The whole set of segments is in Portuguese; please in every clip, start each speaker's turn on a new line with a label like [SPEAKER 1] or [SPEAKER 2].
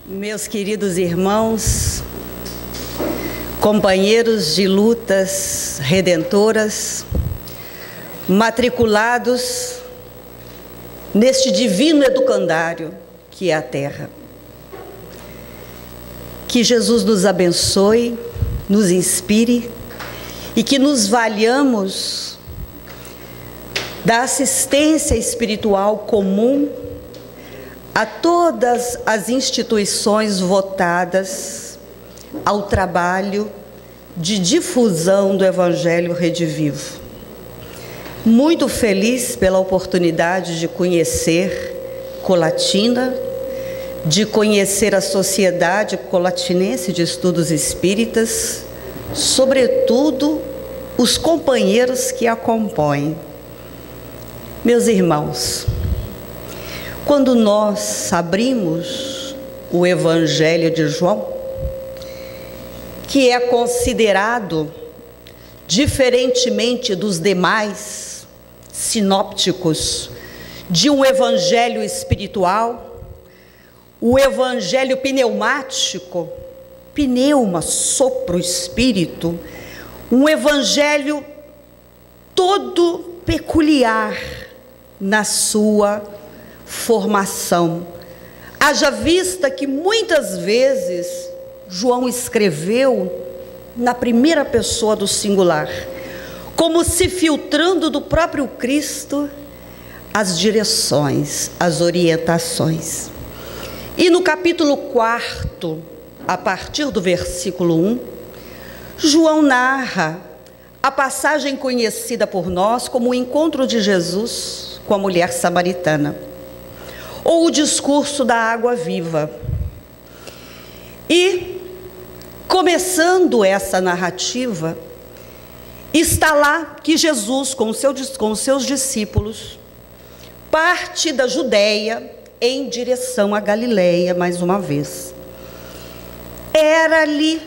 [SPEAKER 1] Meus queridos irmãos, companheiros de lutas redentoras, matriculados neste divino educandário que é a Terra. Que Jesus nos abençoe, nos inspire e que nos valhamos da assistência espiritual comum a todas as instituições votadas ao trabalho de difusão do Evangelho Redivivo. Muito feliz pela oportunidade de conhecer Colatina, de conhecer a Sociedade Colatinense de Estudos Espíritas, sobretudo os companheiros que a compõem. Meus irmãos, quando nós abrimos o Evangelho de João, que é considerado, diferentemente dos demais sinópticos, de um evangelho espiritual, o evangelho pneumático, pneuma, sopro, espírito, um evangelho todo peculiar na sua formação. Haja vista que muitas vezes João escreveu na primeira pessoa do singular, como se filtrando do próprio Cristo as direções, as orientações. E no capítulo 4, a partir do versículo 1, João narra a passagem conhecida por nós como o encontro de Jesus com a mulher samaritana, ou o discurso da água viva. E, começando essa narrativa, está lá que Jesus, com os seus discípulos, parte da Judéia em direção à Galileia, mais uma vez. Era-lhe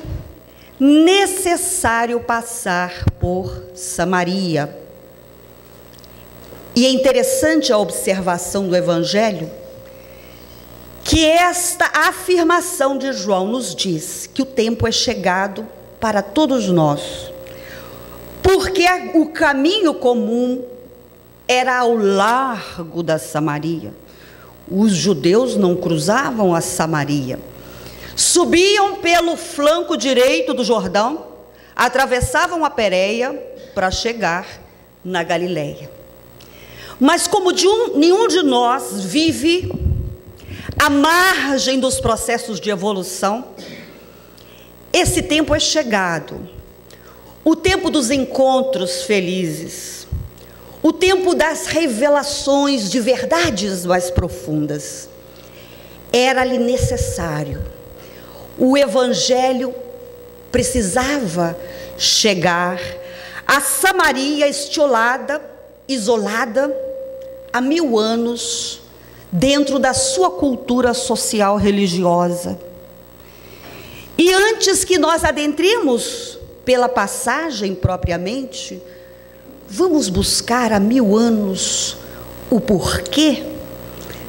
[SPEAKER 1] necessário passar por Samaria. E é interessante a observação do Evangelho, que esta afirmação de João nos diz que o tempo é chegado para todos nós, porque o caminho comum era ao largo da Samaria. Os judeus não cruzavam a Samaria, subiam pelo flanco direito do Jordão, atravessavam a Pérea para chegar na Galileia. Mas como nenhum de nós vive à margem dos processos de evolução, esse tempo é chegado, o tempo dos encontros felizes, o tempo das revelações de verdades mais profundas. Era-lhe necessário, o Evangelho precisava chegar a Samaria estiolada, isolada, há 1000 anos, dentro da sua cultura social religiosa. E antes que nós adentremos pela passagem propriamente, vamos buscar há 1000 anos o porquê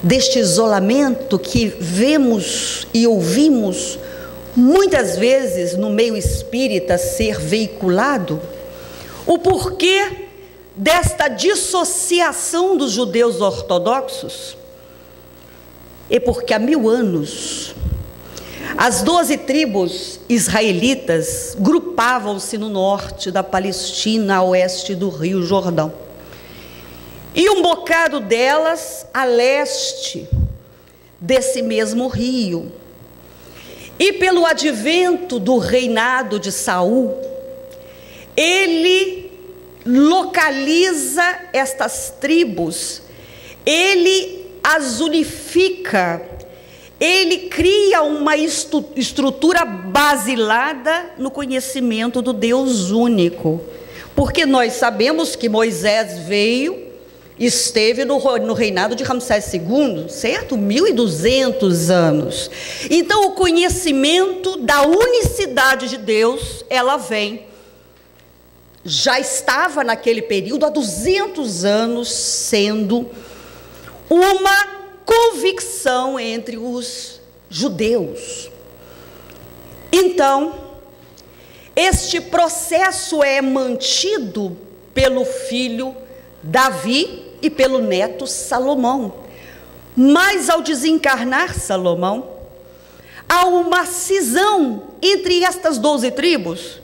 [SPEAKER 1] deste isolamento que vemos e ouvimos muitas vezes no meio espírita ser veiculado, o porquê desta dissociação dos judeus ortodoxos. É porque há 1000 anos, as 12 tribos israelitas grupavam-se no norte da Palestina, a oeste do Rio Jordão. E um bocado delas a leste desse mesmo rio. E pelo advento do reinado de Saul, ele localiza estas tribos, ele as unifica, ele cria uma estrutura basilada no conhecimento do Deus único, porque nós sabemos que Moisés esteve no reinado de Ramsés II, certo? 1200 anos. Então o conhecimento da unicidade de Deus, ela vem, já estava naquele período há 200 anos sendo uma convicção entre os judeus. Então, este processo é mantido pelo filho Davi e pelo neto Salomão. Mas ao desencarnar Salomão, há uma cisão entre estas 12 tribos,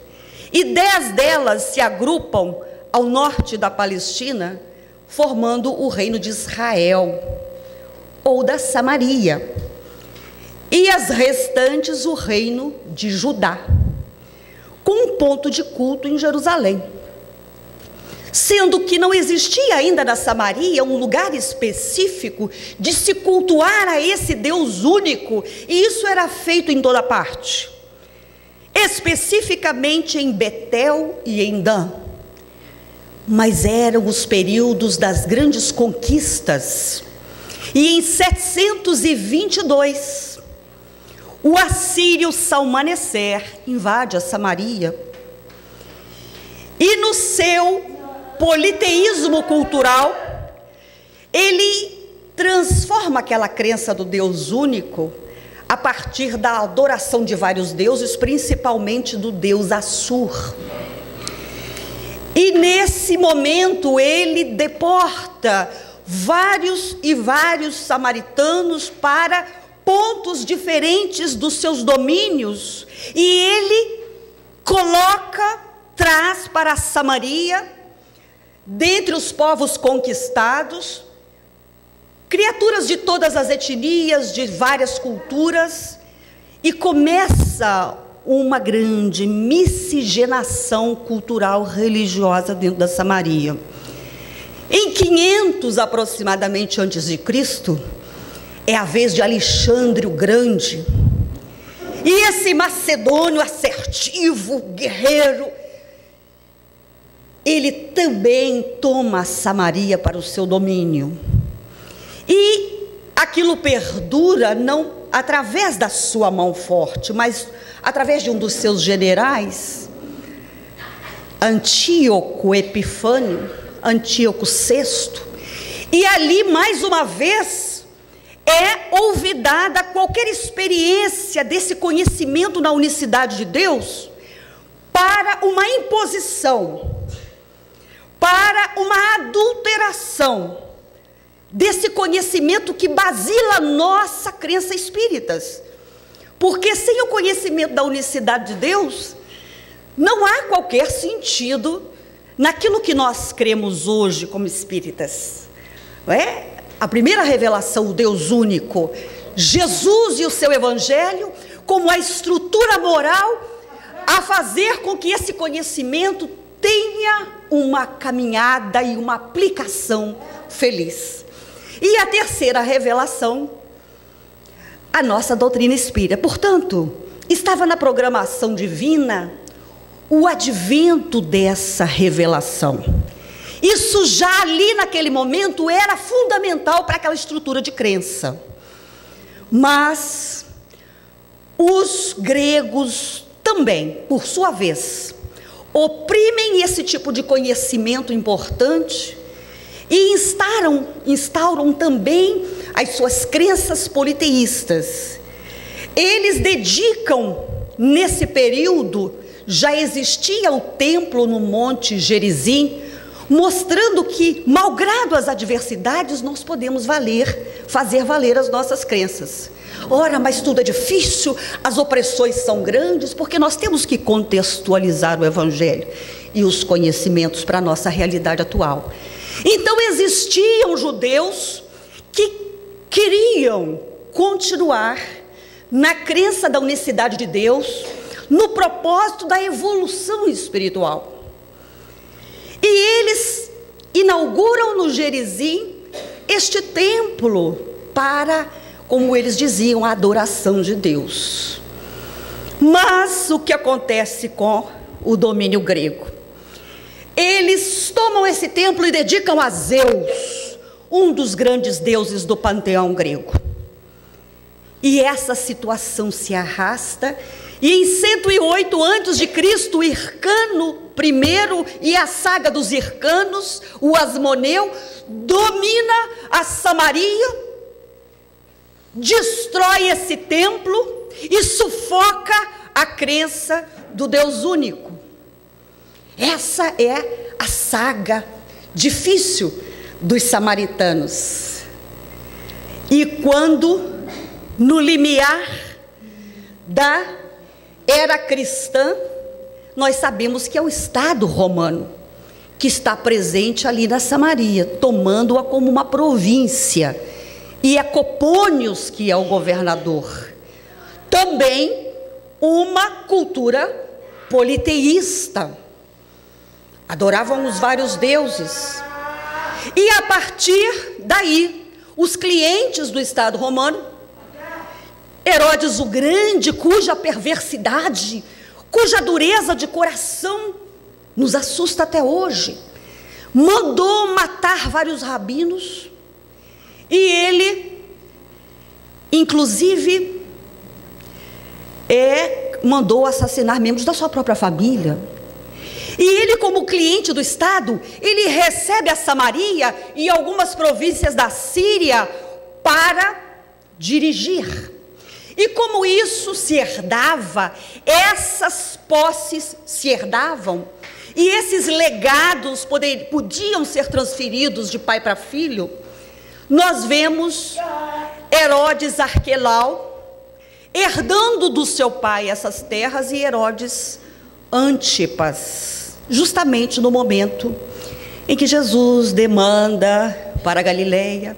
[SPEAKER 1] e 10 delas se agrupam ao norte da Palestina, formando o reino de Israel, ou da Samaria, e as restantes o reino de Judá, com um ponto de culto em Jerusalém. Sendo que não existia ainda na Samaria um lugar específico de se cultuar a esse Deus único, e isso era feito em toda parte, especificamente em Betel e em Dan. Mas eram os períodos das grandes conquistas, e em 722, o assírio Salmaneser invade a Samaria, e no seu politeísmo cultural, ele transforma aquela crença do Deus único a partir da adoração de vários deuses, principalmente do deus Assur. E nesse momento ele deporta vários samaritanos para pontos diferentes dos seus domínios, e ele traz para a Samaria, dentre os povos conquistados, criaturas de todas as etnias, de várias culturas, e começa uma grande miscigenação cultural religiosa dentro da Samaria. Em 500 aproximadamente antes de Cristo, é a vez de Alexandre o Grande, e esse macedônio assertivo, guerreiro, ele também toma Samaria para o seu domínio. E aquilo perdura não através da sua mão forte, mas através de um dos seus generais, Antíoco Epifânio, Antíoco VI. E ali, mais uma vez, é olvidada qualquer experiência desse conhecimento na unicidade de Deus para uma imposição, para uma adulteração desse conhecimento que basila nossa crença espíritas. Porque sem o conhecimento da unicidade de Deus, não há qualquer sentido naquilo que nós cremos hoje como espíritas. Não é? A primeira revelação, o Deus único, Jesus e o seu evangelho, como a estrutura moral a fazer com que esse conhecimento tenha uma caminhada e uma aplicação feliz. E a terceira revelação, a nossa doutrina espírita. Portanto, estava na programação divina o advento dessa revelação. Isso já ali naquele momento era fundamental para aquela estrutura de crença. Mas os gregos também, por sua vez, oprimem esse tipo de conhecimento importante e instauram também as suas crenças politeístas. Eles dedicam, nesse período, já existia o templo no Monte Gerizim, mostrando que, malgrado as adversidades, nós podemos fazer valer as nossas crenças. Ora, mas tudo é difícil, as opressões são grandes, porque nós temos que contextualizar o Evangelho e os conhecimentos para a nossa realidade atual. Então existiam judeus que queriam continuar na crença da unicidade de Deus, no propósito da evolução espiritual. E eles inauguram no Gerizim este templo para, como eles diziam, a adoração de Deus. Mas o que acontece com o domínio grego? Eles tomam esse templo e dedicam a Zeus, um dos grandes deuses do panteão grego. E essa situação se arrasta, e em 108 a.C., Hircano I e a saga dos Hircanos, o Asmoneu, domina a Samaria, destrói esse templo e sufoca a crença do Deus único. Essa é a saga difícil dos samaritanos. E quando, no limiar da era cristã, nós sabemos que é o Estado romano que está presente ali na Samaria, tomando-a como uma província. E é Copônios que é o governador. Também uma cultura politeísta. Adoravam os vários deuses. E a partir daí, os clientes do Estado romano, Herodes o Grande, cuja perversidade, cuja dureza de coração nos assusta até hoje, mandou matar vários rabinos, e ele, inclusive, mandou assassinar membros da sua própria família. E ele, como cliente do Estado, ele recebe a Samaria e algumas províncias da Síria para dirigir. E como isso se herdava, essas posses se herdavam, e esses legados podiam ser transferidos de pai para filho, nós vemos Herodes Arquelau herdando do seu pai essas terras, e Herodes Antipas, justamente no momento em que Jesus demanda para a Galileia,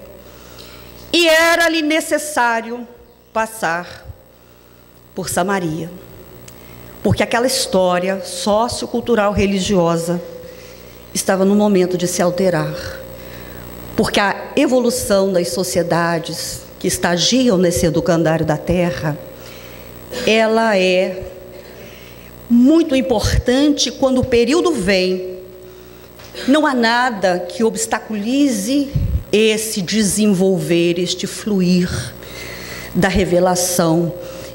[SPEAKER 1] e era-lhe necessário passar por Samaria, porque aquela história sociocultural religiosa estava no momento de se alterar, porque a evolução das sociedades que estagiam nesse educandário da terra, ela é muito importante. Quando o período vem, não há nada que obstaculize esse desenvolver, este fluir da revelação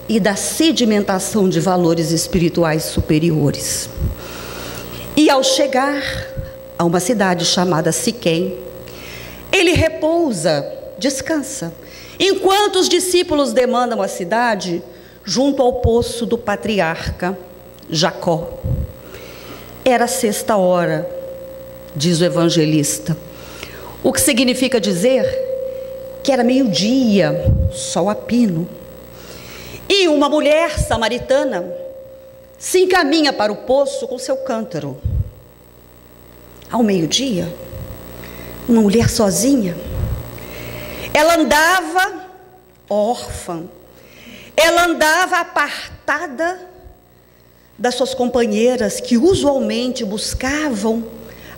[SPEAKER 1] e da sedimentação de valores espirituais superiores. E ao chegar a uma cidade chamada Siquém, ele repousa, descansa, enquanto os discípulos demandam a cidade junto ao poço do patriarca Jacó. Era a 6ª hora, diz o evangelista, o que significa dizer que era meio-dia, sol a pino. E uma mulher samaritana se encaminha para o poço com seu cântaro. Ao meio-dia, uma mulher sozinha. Ela andava órfã, ela andava apartada das suas companheiras, que usualmente buscavam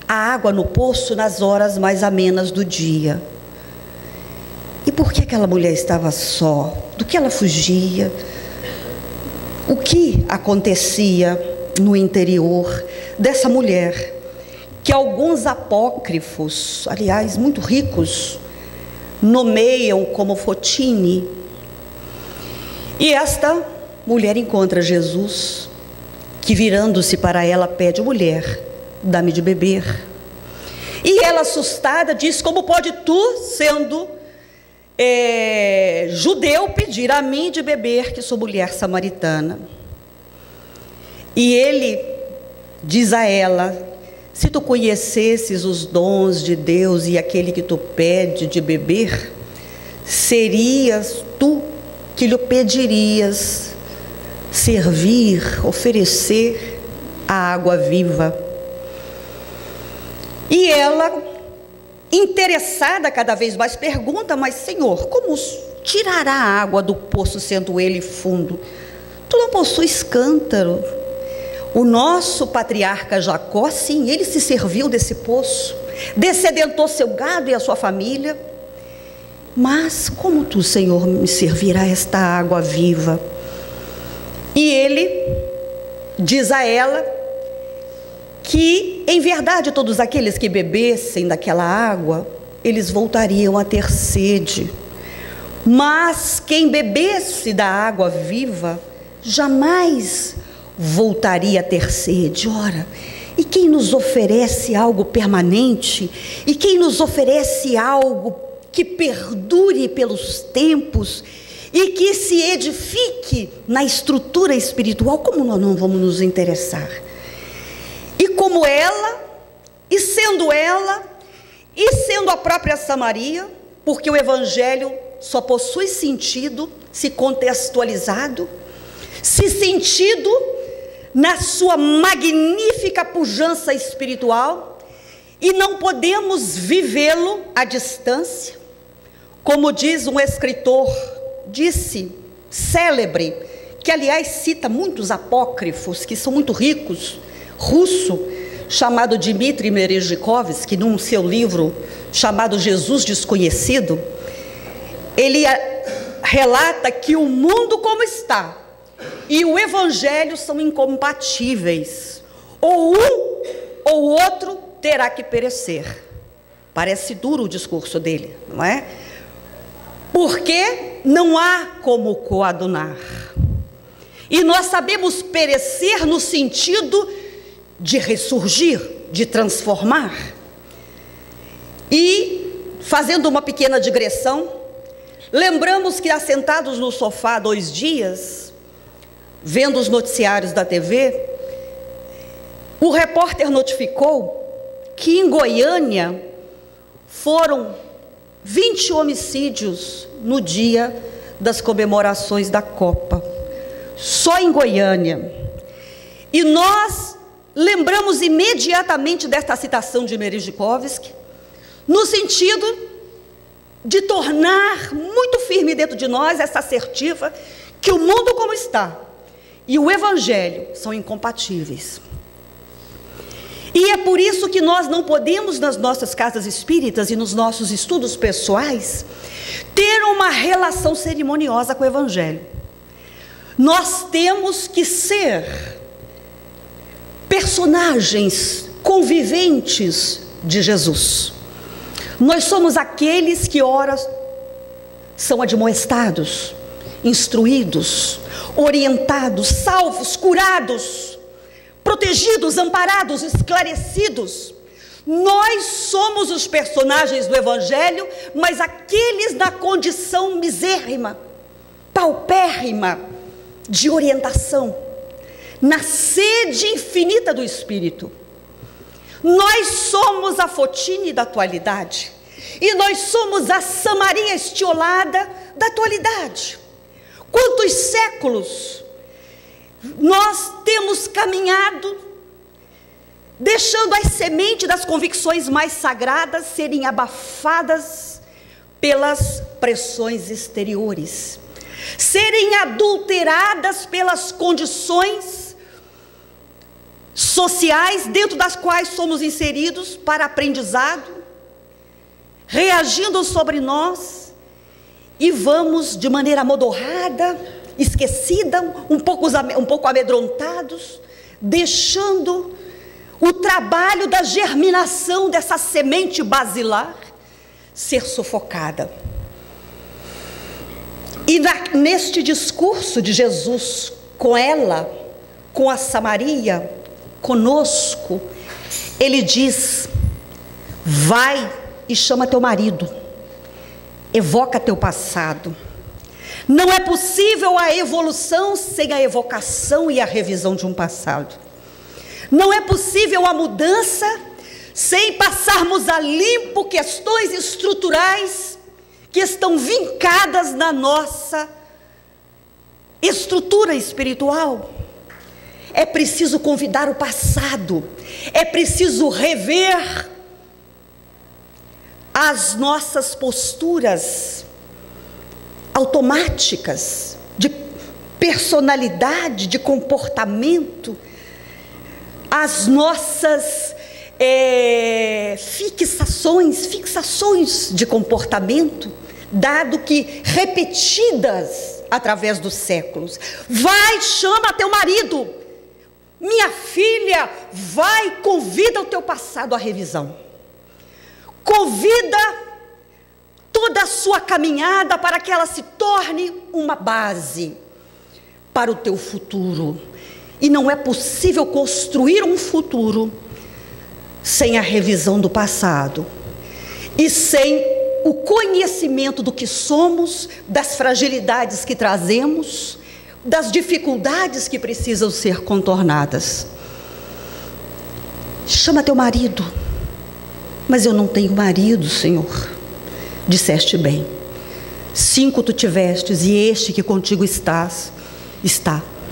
[SPEAKER 1] a água no poço nas horas mais amenas do dia. E por que aquela mulher estava só? Do que ela fugia? O que acontecia no interior dessa mulher, que alguns apócrifos, aliás, muito ricos, nomeiam como Fotine? E esta mulher encontra Jesus, que virando-se para ela pede: mulher, dá-me de beber. E ela, assustada, diz: como pode tu, sendo judeu, pedir a mim de beber, que sou mulher samaritana? E ele diz a ela: se tu conhecesses os dons de Deus e aquele que tu pede de beber, serias tu que lhe pedirias servir, oferecer a água viva. E ela, interessada cada vez mais, pergunta: mas Senhor, como tirará a água do poço, sendo ele fundo? Tu não possuis cântaro. O nosso patriarca Jacó, sim, ele se serviu desse poço, descedentou seu gado e a sua família. Mas como tu, Senhor, me servirá esta água viva? E ele diz a ela que, em verdade, todos aqueles que bebessem daquela água, eles voltariam a ter sede. Mas quem bebesse da água viva, jamais voltaria a ter sede. Ora, e quem nos oferece algo permanente, e quem nos oferece algo que perdure pelos tempos e que se edifique na estrutura espiritual, como nós não vamos nos interessar? E como ela, e sendo a própria Samaria, porque o Evangelho só possui sentido se contextualizado, se sentido na sua magnífica pujança espiritual, e não podemos vivê-lo à distância. Como diz um escritor, célebre, que aliás cita muitos apócrifos, que são muito ricos, russo, chamado Dmitry Merezhkovsky, num seu livro chamado Jesus Desconhecido, ele relata que o mundo como está e o Evangelho são incompatíveis, ou um ou o outro terá que perecer. Parece duro o discurso dele, não é? Porque não há como coadunar. E nós sabemos perecer no sentido de ressurgir, de transformar. E, fazendo uma pequena digressão, lembramos que, assentados no sofá 2 dias, vendo os noticiários da TV, o repórter notificou que em Goiânia foram 20 homicídios no dia das comemorações da Copa, só em Goiânia. E nós lembramos imediatamente desta citação de Merezhkovsky, no sentido de tornar muito firme dentro de nós essa assertiva que o mundo como está e o Evangelho são incompatíveis. E é por isso que nós não podemos, nas nossas casas espíritas e nos nossos estudos pessoais, ter uma relação cerimoniosa com o Evangelho. Nós temos que ser personagens conviventes de Jesus. Nós somos aqueles que ora são admoestados, instruídos, orientados, salvos, curados, protegidos, amparados, esclarecidos. Nós somos os personagens do Evangelho, mas aqueles na condição misérrima, paupérrima, de orientação, na sede infinita do Espírito. Nós somos a Fotine da atualidade, e nós somos a Samaria estiolada da atualidade. Quantos séculos nós temos caminhado, deixando as sementes das convicções mais sagradas serem abafadas pelas pressões exteriores, serem adulteradas pelas condições sociais dentro das quais somos inseridos para aprendizado, reagindo sobre nós, e vamos de maneira amodorrada, esquecida, um pouco amedrontados, deixando o trabalho da germinação dessa semente basilar ser sufocada. E neste discurso de Jesus com ela, com a Samaria, conosco, ele diz: vai e chama teu marido, evoca teu passado. Não é possível a evolução sem a evocação e a revisão de um passado. Não é possível a mudança sem passarmos a limpo questões estruturais que estão vincadas na nossa estrutura espiritual. É preciso convidar o passado, é preciso rever as nossas posturas automáticas de personalidade, de comportamento, as nossas fixações de comportamento, dado que repetidas através dos séculos. Vai, chama teu marido. Minha filha, vai, convida o teu passado à revisão. Convida toda a sua caminhada para que ela se torne uma base para o teu futuro. E não é possível construir um futuro sem a revisão do passado e sem o conhecimento do que somos, das fragilidades que trazemos, das dificuldades que precisam ser contornadas. Chama teu marido. Mas eu não tenho marido, Senhor. Disseste bem. 5 tu tivestes, e este que contigo está,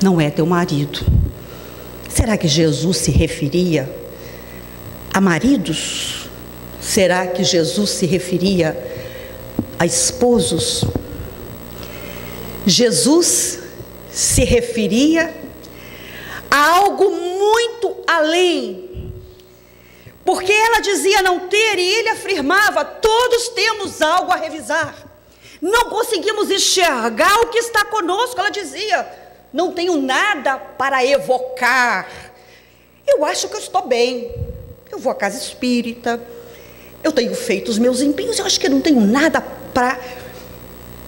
[SPEAKER 1] não é teu marido. Será que Jesus se referia a maridos? Será que Jesus se referia a esposos? Jesus se referia a algo muito além, porque ela dizia não ter, e ele afirmava: todos temos algo a revisar, não conseguimos enxergar o que está conosco. Ela dizia: não tenho nada para evocar, eu acho que eu estou bem, eu vou à casa espírita, eu tenho feito os meus empenhos, eu acho que eu não tenho nada para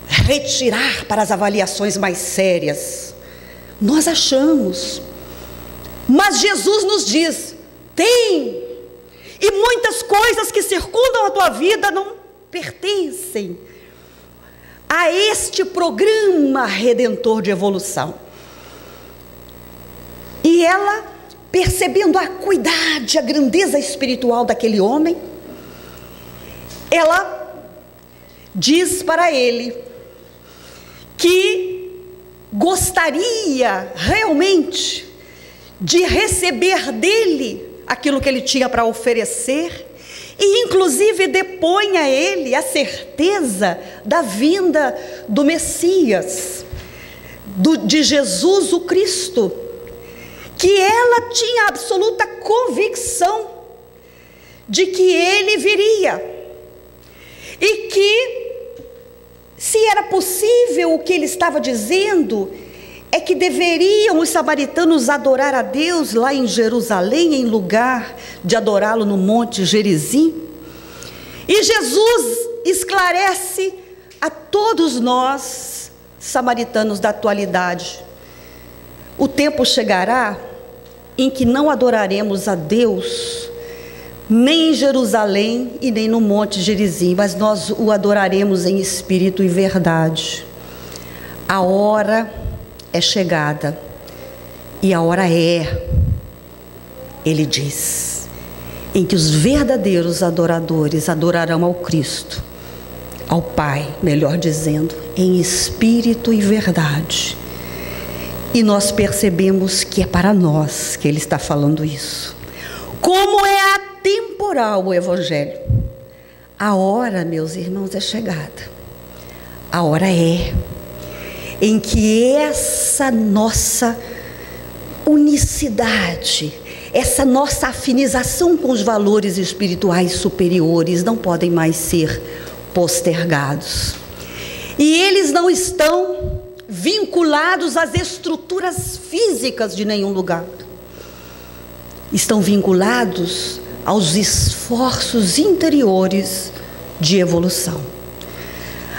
[SPEAKER 1] retirar para as avaliações mais sérias. Nós achamos, mas Jesus nos diz: tem, e muitas coisas que circundam a tua vida não pertencem a este programa redentor de evolução. E ela, percebendo a acuidade, a grandeza espiritual daquele homem, ela diz para ele que gostaria realmente de receber dele aquilo que ele tinha para oferecer, e inclusive depõe a ele a certeza da vinda do Messias, de Jesus o Cristo, que ela tinha absoluta convicção de que ele viria, e que, se era possível, o que ele estava dizendo é que deveriam os samaritanos adorar a Deus lá em Jerusalém, em lugar de adorá-lo no Monte Gerizim. E Jesus esclarece a todos nós, samaritanos da atualidade: o tempo chegará em que não adoraremos a Deus nem em Jerusalém e nem no Monte Gerizim, mas nós o adoraremos em espírito e verdade. A hora é chegada, e a hora é, ele diz, em que os verdadeiros adoradores adorarão ao Cristo, ao Pai, melhor dizendo, em espírito e verdade. E nós percebemos que é para nós que ele está falando isso. Como é atemporal o Evangelho. A hora, meus irmãos, é chegada. A hora é em que essa nossa unicidade, essa nossa afinização com os valores espirituais superiores não podem mais ser postergados. E eles não estão vinculados às estruturas físicas de nenhum lugar. Estão vinculados aos esforços interiores de evolução,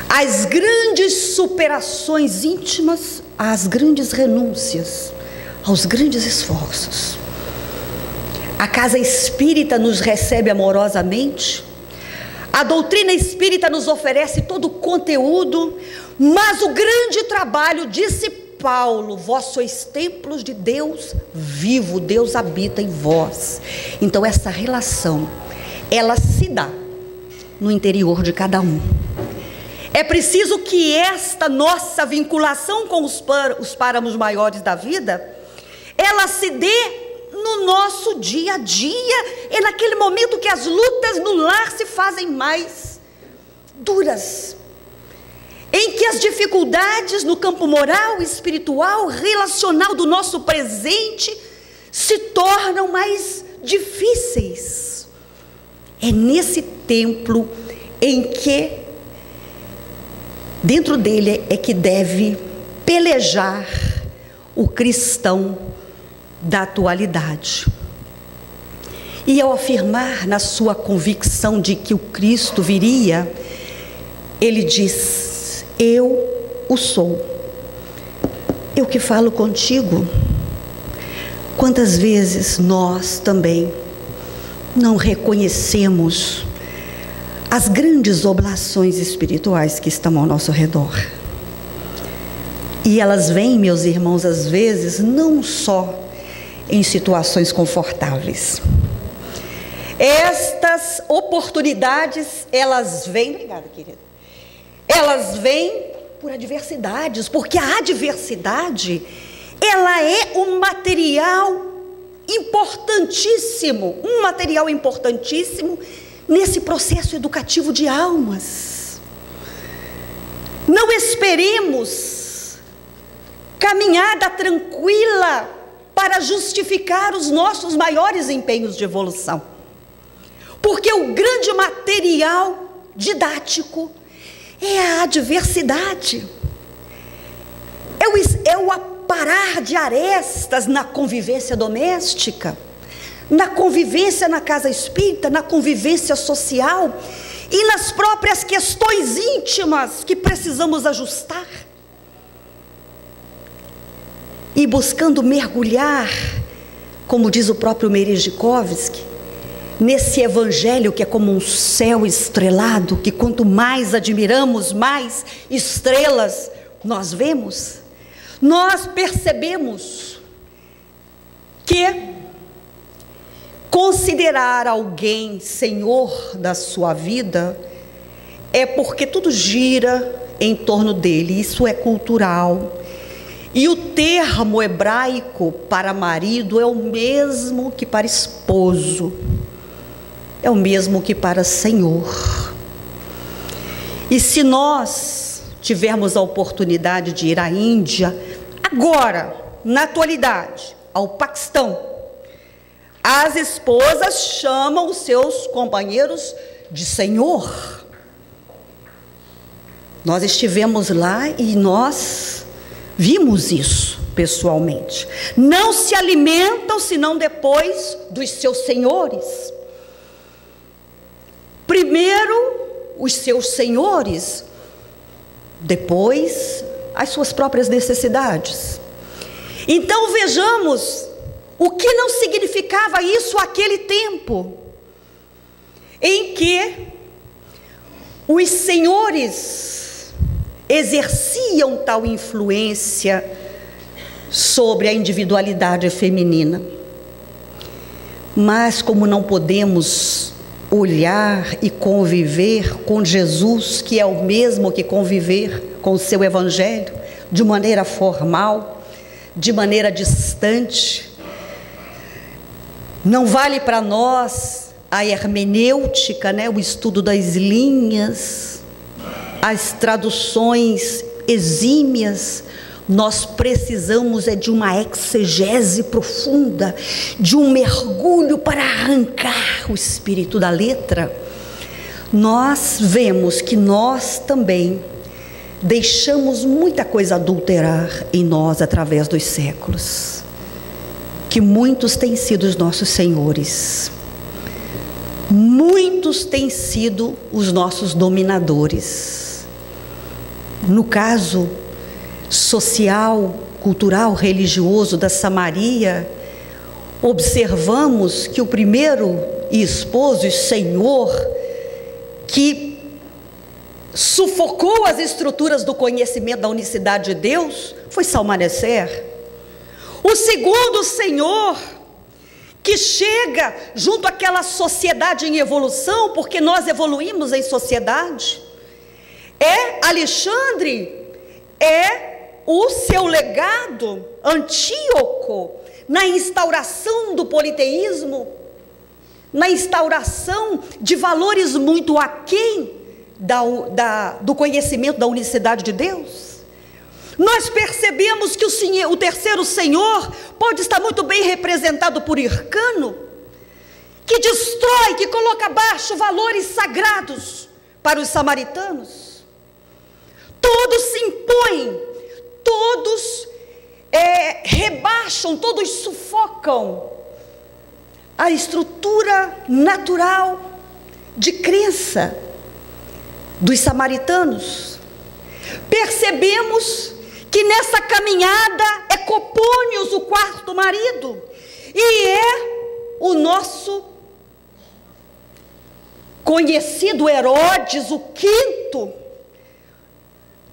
[SPEAKER 1] às grandes superações íntimas, às grandes renúncias, aos grandes esforços. A casa espírita nos recebe amorosamente, a doutrina espírita nos oferece todo o conteúdo, mas o grande trabalho, disse Paulo: vós sois templos de Deus vivo, Deus habita em vós. Então essa relação, ela se dá no interior de cada um. É preciso que esta nossa vinculação com os páramos maiores da vida, ela se dê no nosso dia a dia, é naquele momento que as lutas no lar se fazem mais duras, em que as dificuldades no campo moral, espiritual, relacional do nosso presente se tornam mais difíceis. É nesse templo em que, dentro dele, é que deve pelejar o cristão da atualidade. E ao afirmar na sua convicção de que o Cristo viria, ele diz: eu o sou, eu que falo contigo. Quantas vezes nós também não reconhecemos as grandes oblações espirituais que estão ao nosso redor. E elas vêm, meus irmãos, às vezes, não só em situações confortáveis. Estas oportunidades, elas vêm, obrigada, querida, elas vêm por adversidades, porque a adversidade, ela é um material importantíssimo nesse processo educativo de almas. Não esperemos caminhada tranquila para justificar os nossos maiores empenhos de evolução, porque o grande material didático é a adversidade, é o aparar de arestas na convivência doméstica, na convivência na casa espírita, na convivência social e nas próprias questões íntimas que precisamos ajustar. E buscando mergulhar, como diz o próprio Merezhkovsky, nesse evangelho que é como um céu estrelado, que quanto mais admiramos, mais estrelas nós vemos, nós percebemos que considerar alguém senhor da sua vida é porque tudo gira em torno dele, isso é cultural. E o termo hebraico para marido é o mesmo que para esposo, é o mesmo que para senhor. E se nós tivermos a oportunidade de ir à Índia, agora, na atualidade, ao Paquistão, as esposas chamam os seus companheiros de senhor. Nós estivemos lá e nós vimos isso pessoalmente. Não se alimentam senão depois dos seus senhores. Primeiro os seus senhores, depois as suas próprias necessidades. Então vejamos o que não significava isso aquele tempo, em que os senhores exerciam tal influência sobre a individualidade feminina. Mas como não podemos olhar e conviver com Jesus, que é o mesmo que conviver com o seu evangelho, de maneira formal, de maneira distante, não vale para nós a hermenêutica, né? O estudo das linhas, as traduções exímias. Nós precisamos de uma exegese profunda, de um mergulho para arrancar o espírito da letra. Nós vemos que nós também deixamos muita coisa adulterar em nós através dos séculos, que muitos têm sido os nossos senhores, muitos têm sido os nossos dominadores. No caso social, cultural, religioso da Samaria, observamos que o primeiro esposo e senhor que sufocou as estruturas do conhecimento da unicidade de Deus foi Salmaneser. O segundo senhor que chega junto àquela sociedade em evolução, porque nós evoluímos em sociedade, é Alexandre, é o seu legado, Antíoco, na instauração do politeísmo, na instauração de valores muito aquém do conhecimento da unicidade de Deus. Nós percebemos que o terceiro senhor pode estar muito bem representado por Hircano, que destrói, que coloca abaixo valores sagrados para os samaritanos. Todos se impõem, todos rebaixam, todos sufocam a estrutura natural de crença dos samaritanos. Percebemos que nessa caminhada é Copônios o quarto marido, e é o nosso conhecido Herodes o quinto,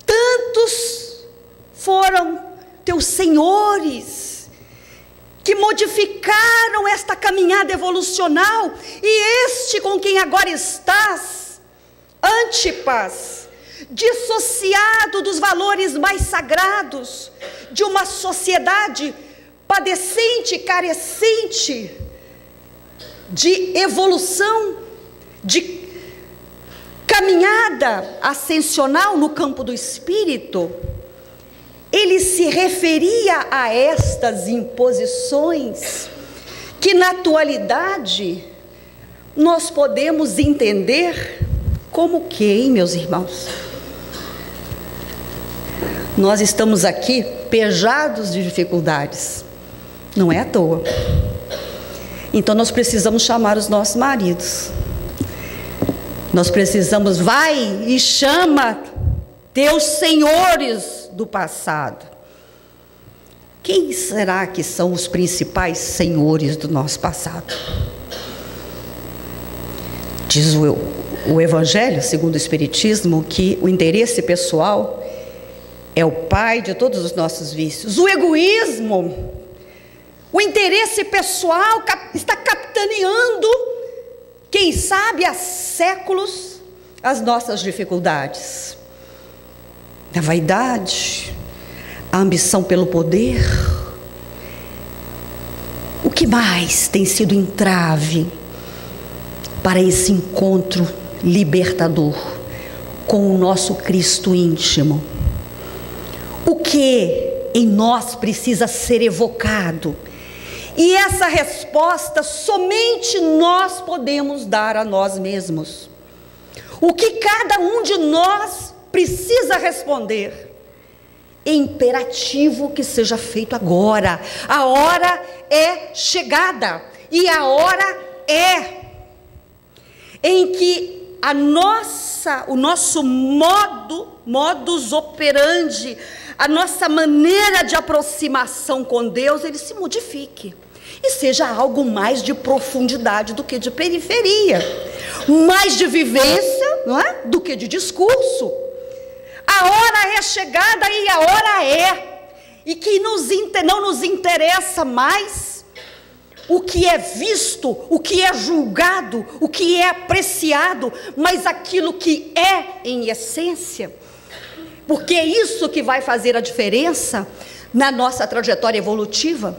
[SPEAKER 1] tantos foram teus senhores que modificaram esta caminhada evolucional, e este com quem agora estás, Antipas, dissociado dos valores mais sagrados de uma sociedade padecente, carecente de evolução, de caminhada ascensional no campo do espírito, ele se referia a estas imposições que na atualidade nós podemos entender como que, hein, meus irmãos? Nós estamos aqui pejados de dificuldades, não é à toa. Então nós precisamos chamar os nossos maridos. Nós precisamos, vai e chama teus senhores do passado. Quem será que são os principais senhores do nosso passado? Diz o Evangelho, segundo o Espiritismo, que o interesse pessoal é o pai de todos os nossos vícios. O egoísmo, o interesse pessoal está capitaneando, quem sabe há séculos, as nossas dificuldades. A vaidade, a ambição pelo poder. O que mais tem sido entrave para esse encontro libertador com o nosso Cristo íntimo? O que em nós precisa ser evocado? E essa resposta somente nós podemos dar a nós mesmos. O que cada um de nós precisa responder? É imperativo que seja feito agora. A hora é chegada, e a hora é em que o nosso modus operandi, a nossa maneira de aproximação com Deus, ele se modifique e seja algo mais de profundidade do que de periferia, mais de vivência, não é? Do que de discurso. A hora é chegada e a hora é, e que não nos interessa mais o que é visto, o que é julgado, o que é apreciado, mas aquilo que é em essência, porque é isso que vai fazer a diferença na nossa trajetória evolutiva.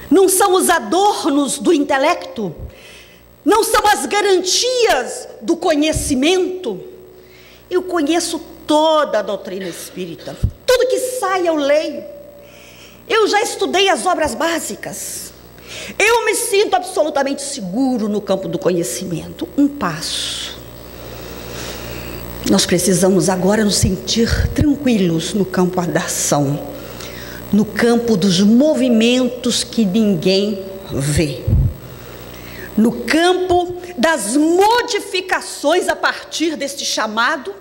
[SPEAKER 1] Não são os adornos do intelecto, não são as garantias do conhecimento. Eu conheço toda a doutrina espírita, tudo que sai eu leio. Eu já estudei as obras básicas. Eu me sinto absolutamente seguro no campo do conhecimento. Um passo. Nós precisamos agora nos sentir tranquilos no campo da ação, no campo dos movimentos que ninguém vê, no campo das modificações a partir deste chamado,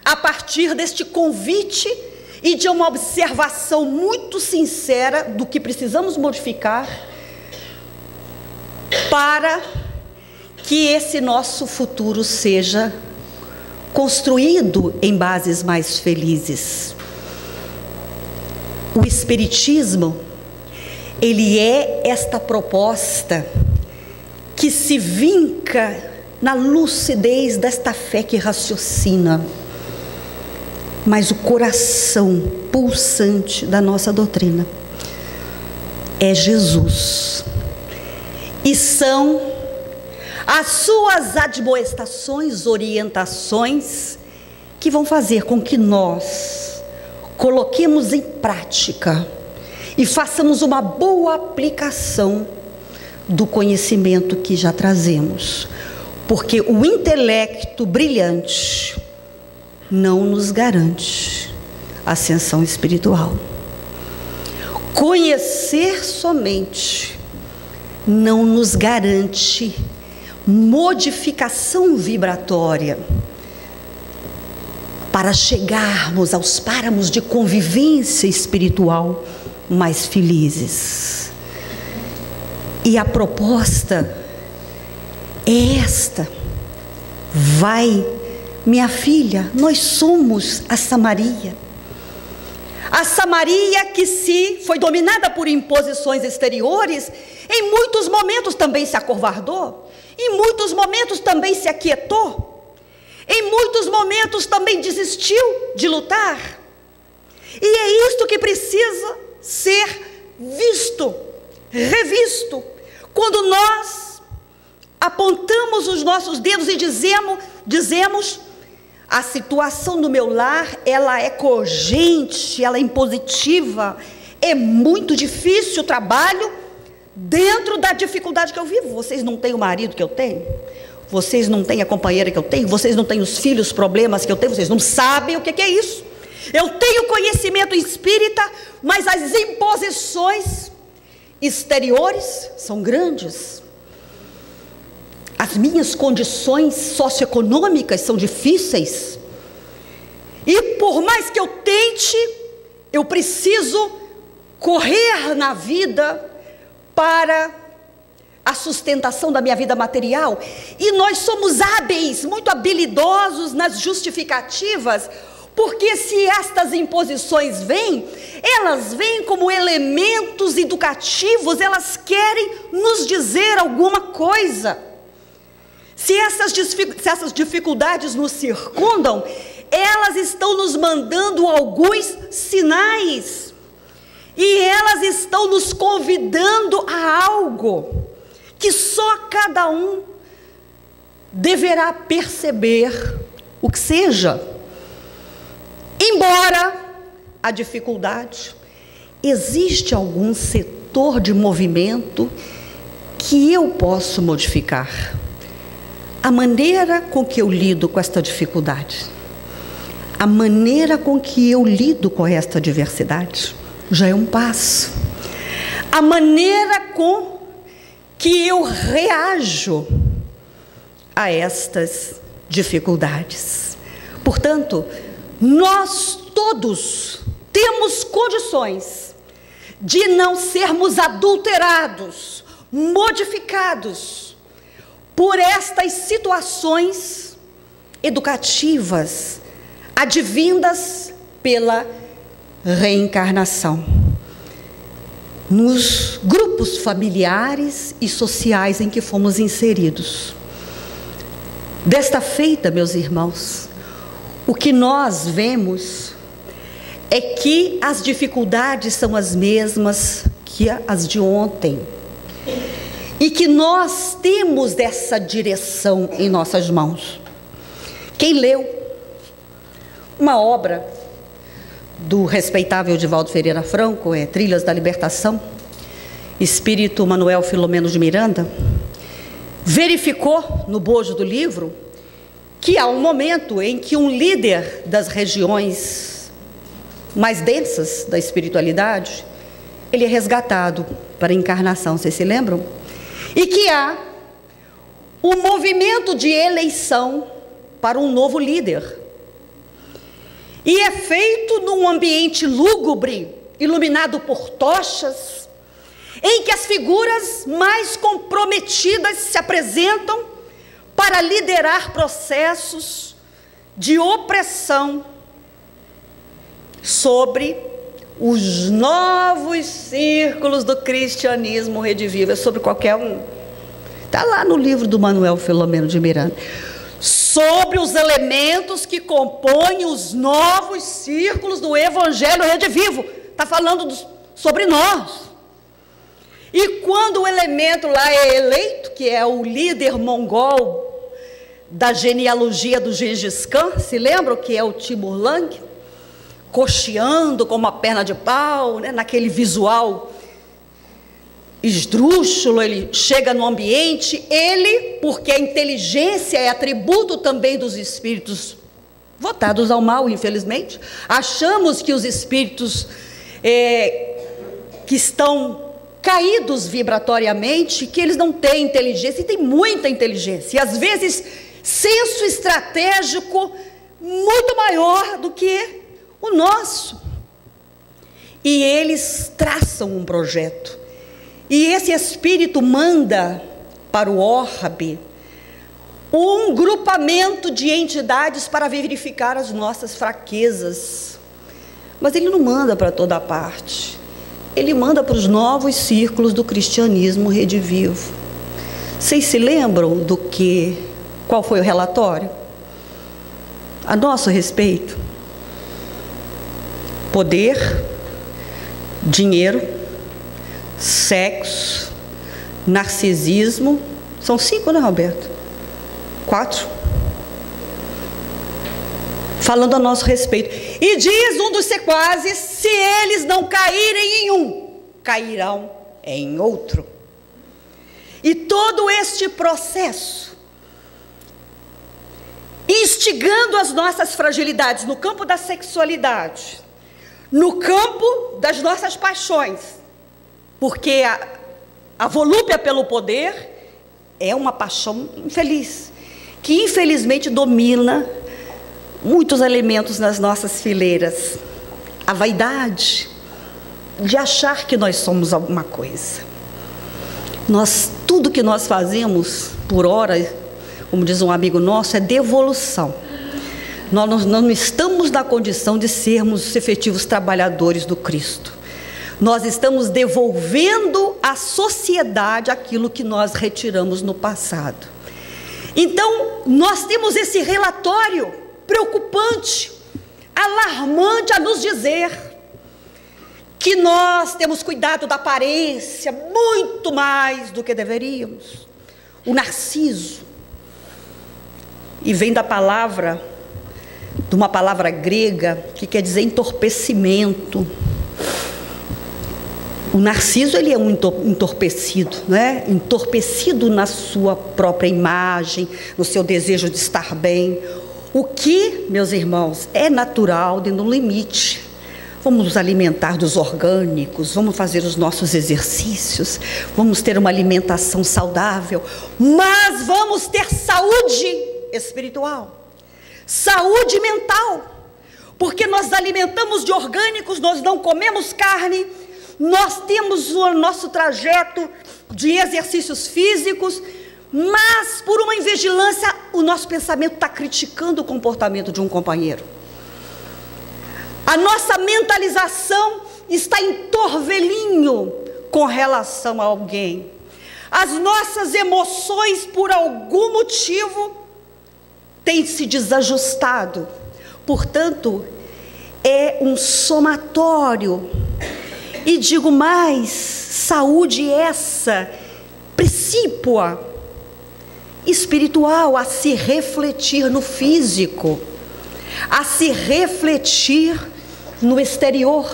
[SPEAKER 1] a partir deste convite e de uma observação muito sincera do que precisamos modificar para que esse nosso futuro seja construído em bases mais felizes. O Espiritismo, ele é esta proposta que se vinca na lucidez desta fé que raciocina, mas o coração pulsante da nossa doutrina é Jesus, e são as suas admoestações, orientações, que vão fazer com que nós coloquemos em prática e façamos uma boa aplicação do conhecimento que já trazemos, porque o intelecto brilhante não nos garante ascensão espiritual. Conhecer somente não nos garante modificação vibratória para chegarmos aos páramos de convivência espiritual mais felizes. E a proposta esta vai, minha filha, nós somos a Samaria. A Samaria que se foi dominada por imposições exteriores, em muitos momentos também se acovardou, em muitos momentos também se aquietou, em muitos momentos também desistiu de lutar. E é isto que precisa ser visto, revisto, quando nós apontamos os nossos dedos e dizemos: a situação do meu lar, ela é cogente, ela é impositiva, é muito difícil o trabalho dentro da dificuldade que eu vivo. Vocês não têm o marido que eu tenho, vocês não têm a companheira que eu tenho, vocês não têm os filhos, problemas que eu tenho, vocês não sabem o que é isso. Eu tenho conhecimento espírita, mas as imposições exteriores são grandes. As minhas condições socioeconômicas são difíceis. E por mais que eu tente, eu preciso correr na vida para a sustentação da minha vida material. E nós somos hábeis, muito habilidosos nas justificativas, porque se estas imposições vêm, elas vêm como elementos educativos, elas querem nos dizer alguma coisa. Se essas dificuldades nos circundam, elas estão nos mandando alguns sinais. E elas estão nos convidando a algo que só cada um deverá perceber o que seja. Embora a dificuldade, existe algum setor de movimento que eu posso modificar. A maneira com que eu lido com esta dificuldade, a maneira com que eu lido com esta adversidade, já é um passo. A maneira com que eu reajo a estas dificuldades. Portanto, nós todos temos condições de não sermos adulterados, modificados por estas situações educativas advindas pela reencarnação, nos grupos familiares e sociais em que fomos inseridos. Desta feita, meus irmãos, o que nós vemos é que as dificuldades são as mesmas que as de ontem, e que nós temos dessa direção em nossas mãos. Quem leu uma obra do respeitável Divaldo Ferreira Franco, Trilhas da Libertação, espírito Manuel Filomeno de Miranda, verificou no bojo do livro que há um momento em que um líder das regiões mais densas da espiritualidade, ele é resgatado para a encarnação, vocês se lembram? E que há um movimento de eleição para um novo líder. E é feito num ambiente lúgubre, iluminado por tochas, em que as figuras mais comprometidas se apresentam para liderar processos de opressão sobre os novos círculos do cristianismo redivivo. É sobre qualquer um. Está lá no livro do Manuel Filomeno de Miranda. Sobre os elementos que compõem os novos círculos do evangelho redivivo. Está falando sobre nós. E quando o elemento lá é eleito, que é o líder mongol da genealogia do Gengis Khan, se lembram que é o Timur Lenk? Cocheando com uma perna de pau, né, naquele visual esdrúxulo, ele chega no ambiente, porque a inteligência é atributo também dos espíritos votados ao mal, infelizmente. Achamos que os espíritos que estão caídos vibratoriamente, que eles não têm inteligência, e tem muita inteligência, e às vezes senso estratégico muito maior do que o nosso. E eles traçam um projeto, e esse espírito manda para o orbe um grupamento de entidades para verificar as nossas fraquezas. Mas ele não manda para toda parte. Ele manda para os novos círculos do cristianismo redivivo. Vocês se lembram qual foi o relatório a nosso respeito? Poder, dinheiro, sexo, narcisismo. São 5, né, Roberto? 4. Falando a nosso respeito. E diz um dos sequazes: se eles não caírem em um, cairão em outro. E todo este processo, instigando as nossas fragilidades no campo da sexualidade, no campo das nossas paixões, porque a volúpia pelo poder é uma paixão infeliz, que infelizmente domina muitos elementos nas nossas fileiras. A vaidade de achar que nós somos alguma coisa. Tudo que nós fazemos, por hora, como diz um amigo nosso, é devolução. Nós não estamos na condição de sermos efetivos trabalhadores do Cristo. Nós estamos devolvendo à sociedade aquilo que nós retiramos no passado. Então, nós temos esse relatório preocupante, alarmante a nos dizer que nós temos cuidado da aparência muito mais do que deveríamos. O narciso, e vem de uma palavra grega que quer dizer entorpecimento. O narciso, ele é um entorpecido, né? Entorpecido na sua própria imagem, no seu desejo de estar bem. O que, meus irmãos, é natural dentro do limite. Vamos nos alimentar dos orgânicos, vamos fazer os nossos exercícios, vamos ter uma alimentação saudável, mas vamos ter saúde espiritual, saúde mental, porque nós alimentamos de orgânicos, nós não comemos carne, nós temos o nosso trajeto de exercícios físicos, mas por uma invigilância, o nosso pensamento está criticando o comportamento de um companheiro. A nossa mentalização está em torvelinho com relação a alguém. As nossas emoções, por algum motivo, têm se desajustado. Portanto, é um somatório. E digo mais, saúde essa precípua, espiritual, a se refletir no físico, a se refletir no exterior,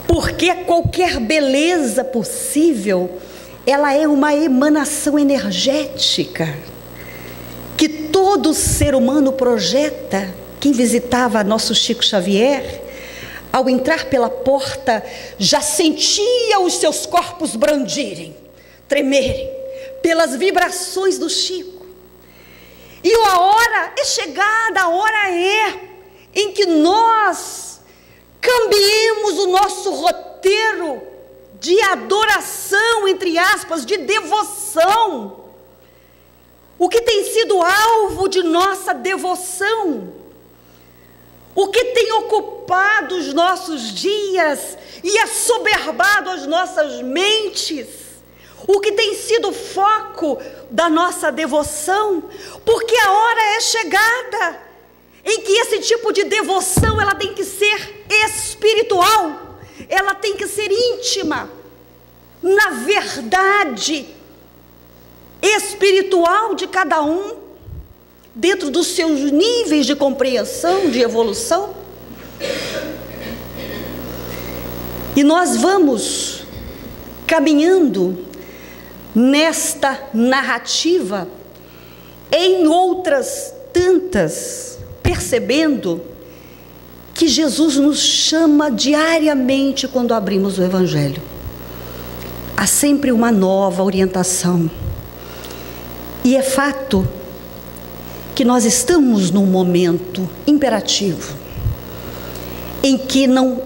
[SPEAKER 1] porque qualquer beleza possível, ela é uma emanação energética, que todo ser humano projeta. Quem visitava nosso Chico Xavier, ao entrar pela porta, já sentia os seus corpos brandirem, tremerem, pelas vibrações do Chico. E a hora é chegada, a hora é em que nós cambiemos o nosso roteiro de adoração, entre aspas, de devoção. O que tem sido alvo de nossa devoção, o que tem ocupado os nossos dias e assoberbado as nossas mentes, o que tem sido foco da nossa devoção, porque a hora é chegada em que esse tipo de devoção, ela tem que ser espiritual, ela tem que ser íntima, na verdade espiritual de cada um, dentro dos seus níveis de compreensão, de evolução. E nós vamos caminhando nesta narrativa, em outras tantas, percebendo que Jesus nos chama diariamente quando abrimos o Evangelho. Há sempre uma nova orientação. E é fato que nós estamos num momento imperativo, em que não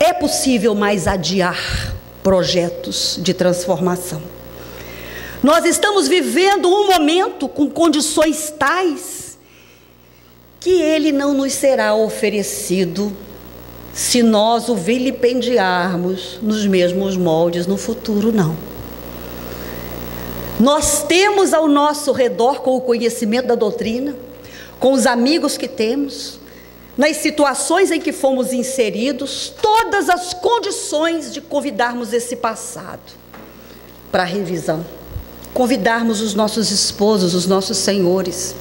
[SPEAKER 1] é possível mais adiar projetos de transformação. Nós estamos vivendo um momento com condições tais que ele não nos será oferecido se nós o vilipendiarmos nos mesmos moldes no futuro, não. Nós temos ao nosso redor, com o conhecimento da doutrina, com os amigos que temos, nas situações em que fomos inseridos, todas as condições de convidarmos esse passado para revisão, convidarmos os nossos esposos, os nossos senhores,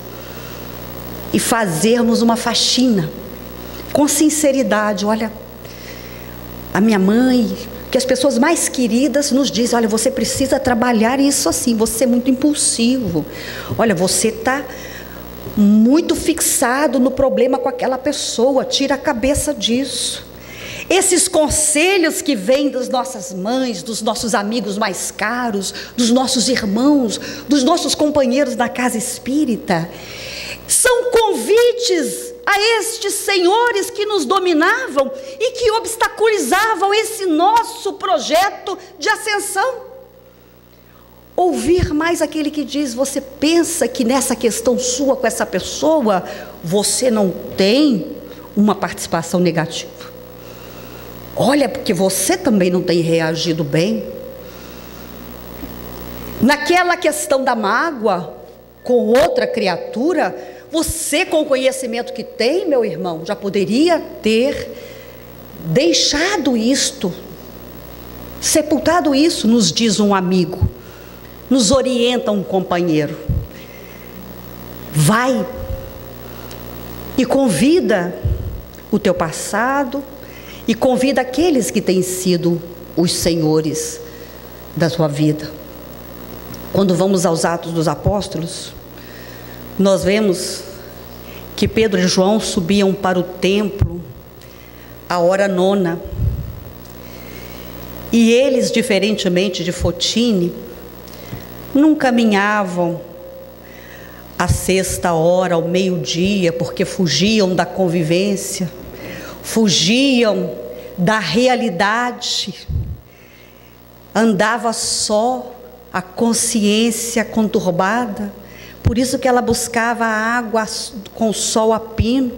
[SPEAKER 1] e fazermos uma faxina com sinceridade. Olha, a minha mãe, que as pessoas mais queridas nos dizem: olha, você precisa trabalhar isso assim, você é muito impulsivo, olha, você está muito fixado no problema com aquela pessoa, tira a cabeça disso. Esses conselhos que vêm das nossas mães, dos nossos amigos mais caros, dos nossos irmãos, dos nossos companheiros na casa espírita, são convites a estes senhores que nos dominavam e que obstaculizavam esse nosso projeto de ascensão. Ouvir mais aquele que diz: você pensa que nessa questão sua com essa pessoa, você não tem uma participação negativa. Olha, porque você também não tem reagido bem. Naquela questão da mágoa com outra criatura, você, com o conhecimento que tem, meu irmão, já poderia ter deixado isto, sepultado isso, nos diz um amigo, nos orienta um companheiro. Vai e convida o teu passado e convida aqueles que têm sido os senhores da tua vida. Quando vamos aos Atos dos Apóstolos, nós vemos que Pedro e João subiam para o templo à hora nona. E eles, diferentemente de Fotine, não caminhavam à sexta hora, ao meio-dia, porque fugiam da convivência, fugiam da realidade. Andava só, a consciência conturbada. Por isso que ela buscava a água com o sol a pino,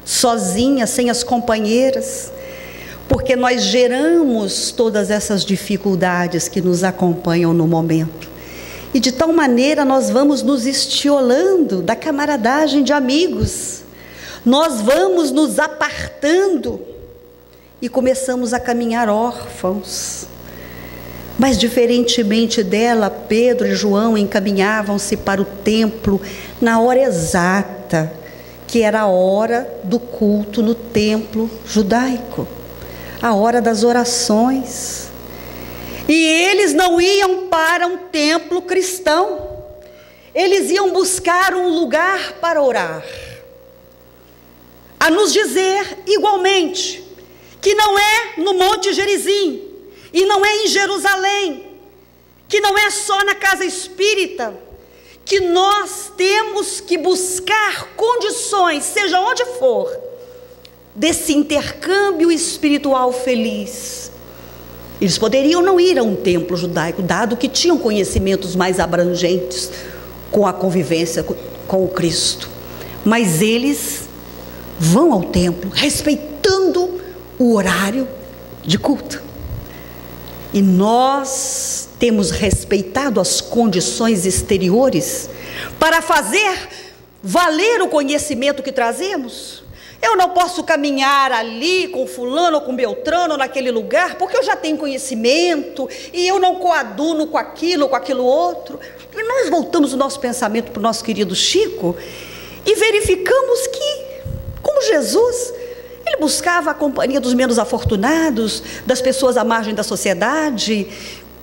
[SPEAKER 1] sozinha, sem as companheiras, porque nós geramos todas essas dificuldades que nos acompanham no momento. E de tal maneira nós vamos nos estiolando da camaradagem de amigos, nós vamos nos apartando e começamos a caminhar órfãos. Mas diferentemente dela, Pedro e João encaminhavam-se para o templo na hora exata, que era a hora do culto no templo judaico, a hora das orações. E eles não iam para um templo cristão, eles iam buscar um lugar para orar. A nos dizer igualmente que não é no Monte Gerizim, e não é em Jerusalém, que não é só na casa espírita, que nós temos que buscar condições, seja onde for, desse intercâmbio espiritual feliz. Eles poderiam não ir a um templo judaico, dado que tinham conhecimentos mais abrangentes com a convivência com o Cristo, mas eles vão ao templo, respeitando o horário de culto. E nós temos respeitado as condições exteriores para fazer valer o conhecimento que trazemos. Eu não posso caminhar ali com fulano ou com Beltrano naquele lugar, porque eu já tenho conhecimento e eu não coaduno com aquilo outro. E nós voltamos o nosso pensamento para o nosso querido Chico e verificamos que, como Jesus, ele buscava a companhia dos menos afortunados, das pessoas à margem da sociedade,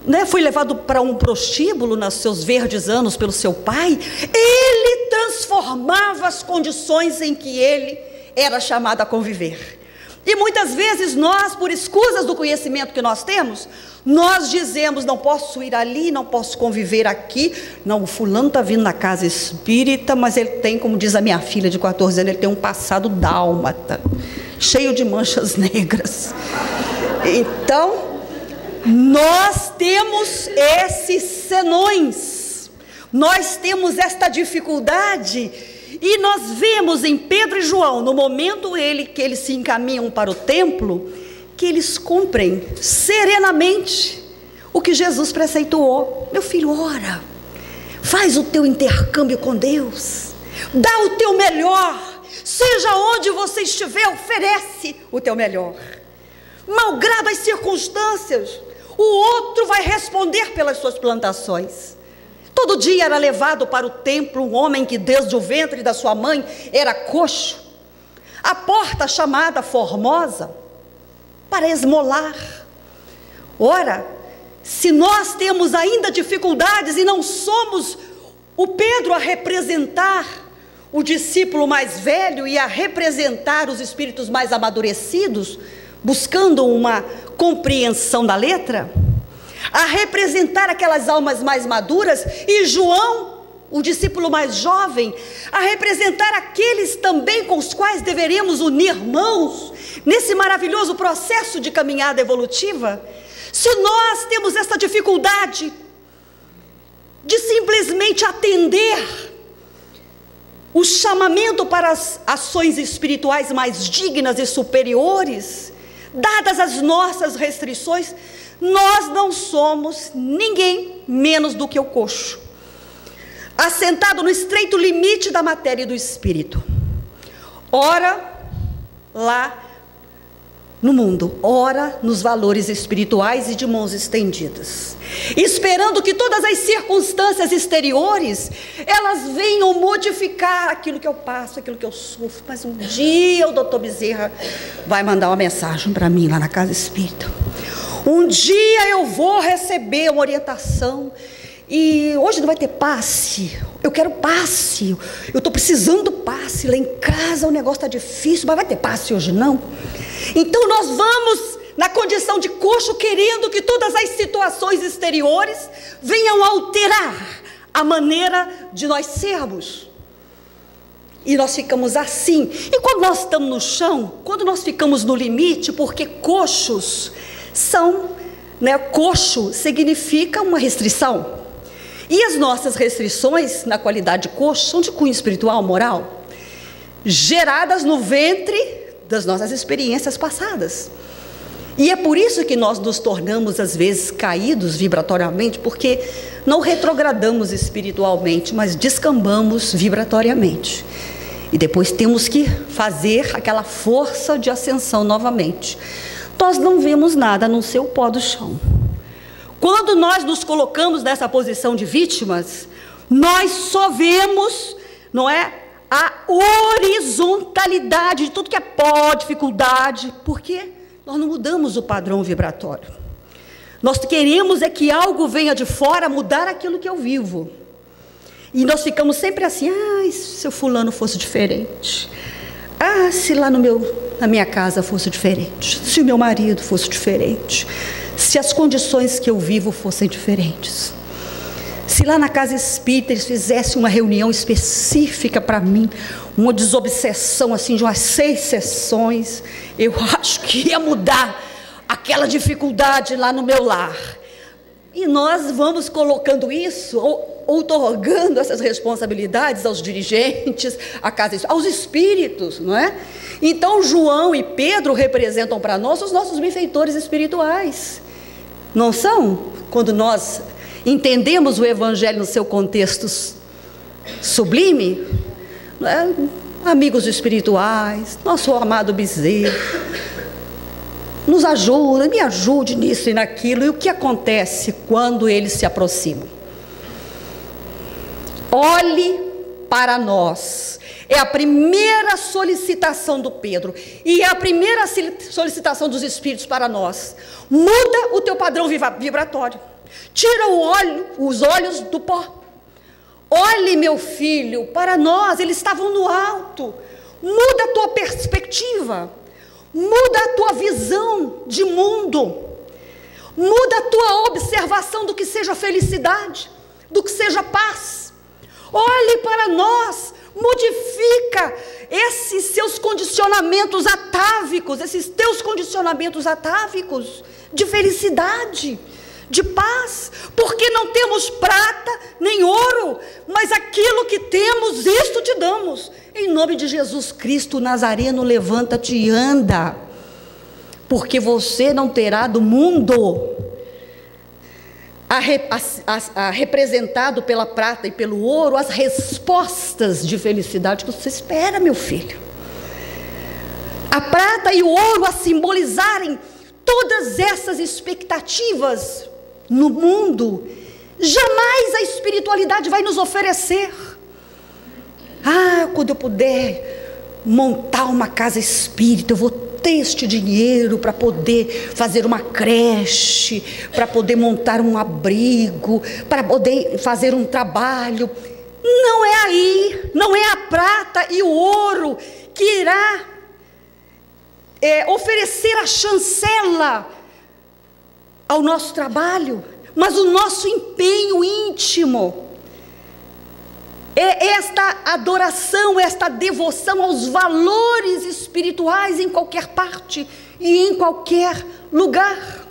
[SPEAKER 1] né? Foi levado para um prostíbulo nos seus verdes anos pelo seu pai. Ele transformava as condições em que ele era chamado a conviver. E muitas vezes nós, por escusas do conhecimento que nós temos, nós dizemos: não posso ir ali, não posso conviver aqui. Não, o fulano está vindo na casa espírita, mas ele tem, como diz a minha filha de 14 anos, ele tem um passado dálmata, cheio de manchas negras. Então, nós temos esses senões Nós temos esta dificuldade e nós vemos em Pedro e João, no momento que eles se encaminham para o templo, que eles cumprem serenamente o que Jesus preceituou. Meu filho, ora, faz o teu intercâmbio com Deus, dá o teu melhor, seja onde você estiver, oferece o teu melhor. Malgrado as circunstâncias, o outro vai responder pelas suas plantações. Todo dia era levado para o templo um homem que desde o ventre da sua mãe era coxo, a porta chamada Formosa, para esmolar. Ora, se nós temos ainda dificuldades e não somos o Pedro a representar o discípulo mais velho e a representar os espíritos mais amadurecidos, buscando uma compreensão da letra, a representar aquelas almas mais maduras, e João, o discípulo mais jovem, a representar aqueles também com os quais deveremos unir mãos nesse maravilhoso processo de caminhada evolutiva. Se nós temos essa dificuldade de simplesmente atender o chamamento para as ações espirituais mais dignas e superiores, dadas as nossas restrições, nós não somos ninguém menos do que o coxo, assentado no estreito limite da matéria e do espírito, ora lá no mundo, ora nos valores espirituais e de mãos estendidas, esperando que todas as circunstâncias exteriores, elas venham modificar aquilo que eu passo, aquilo que eu sofro. Mas um dia o doutor Bezerra vai mandar uma mensagem para mim lá na casa espírita, um dia eu vou receber uma orientação, e hoje não vai ter passe, eu quero passe, eu estou precisando passe, lá em casa o negócio está difícil, mas vai ter passe hoje não? Então nós vamos na condição de coxo, querendo que todas as situações exteriores venham alterar a maneira de nós sermos, e nós ficamos assim. E quando nós estamos no chão, quando nós ficamos no limite, porque coxos são, coxo significa uma restrição, e as nossas restrições na qualidade de coxo são de cunho espiritual, moral, geradas no ventre das nossas experiências passadas. E é por isso que nós nos tornamos às vezes caídos vibratoriamente, porque não retrogradamos espiritualmente, mas descambamos vibratoriamente, e depois temos que fazer aquela força de ascensão novamente. Nós não vemos nada a não ser o pó do chão. Quando nós nos colocamos nessa posição de vítimas, nós só vemos, a horizontalidade de tudo que é pó, dificuldade, porque nós não mudamos o padrão vibratório. Nós queremos é que algo venha de fora mudar aquilo que eu vivo, e nós ficamos sempre assim: se o fulano fosse diferente, se lá na minha casa fosse diferente, se o meu marido fosse diferente, se as condições que eu vivo fossem diferentes, se lá na casa espírita eles fizessem uma reunião específica para mim, uma desobsessão assim de umas 6 sessões, eu acho que ia mudar aquela dificuldade lá no meu lar. E nós vamos colocando isso, outorgando essas responsabilidades aos dirigentes, à casa, aos espíritos, não é? Então João e Pedro representam para nós os nossos benfeitores espirituais, não são? Quando nós entendemos o Evangelho no seu contexto sublime, não é? Amigos espirituais, nosso amado Bezerra, nos ajuda, me ajude nisso e naquilo. E o que acontece quando eles se aproximam? Olhe para nós. É a primeira solicitação do Pedro, e é a primeira solicitação dos Espíritos para nós. Muda o teu padrão vibratório, tira os olhos do pó. Olhe, meu filho, para nós. Eles estavam no alto. Muda a tua perspectiva, muda a tua visão de mundo, muda a tua observação do que seja felicidade, do que seja paz. Olhe para nós, modifica esses seus condicionamentos atávicos, esses teus condicionamentos atávicos de felicidade, de paz, porque não temos prata nem ouro, mas aquilo que temos, isto te damos. Em nome de Jesus Cristo Nazareno, levanta-te e anda, porque você não terá do mundo representado pela prata e pelo ouro as respostas de felicidade que você espera, meu filho. A prata e o ouro a simbolizarem todas essas expectativas no mundo, jamais a espiritualidade vai nos oferecer. Quando eu puder montar uma casa espírita, eu vou ter este dinheiro para poder fazer uma creche, para poder montar um abrigo, para poder fazer um trabalho. Não é aí, não é a prata e o ouro que irá oferecer a chancela ao nosso trabalho, mas o nosso empenho íntimo, esta adoração, esta devoção aos valores espirituais em qualquer parte e em qualquer lugar.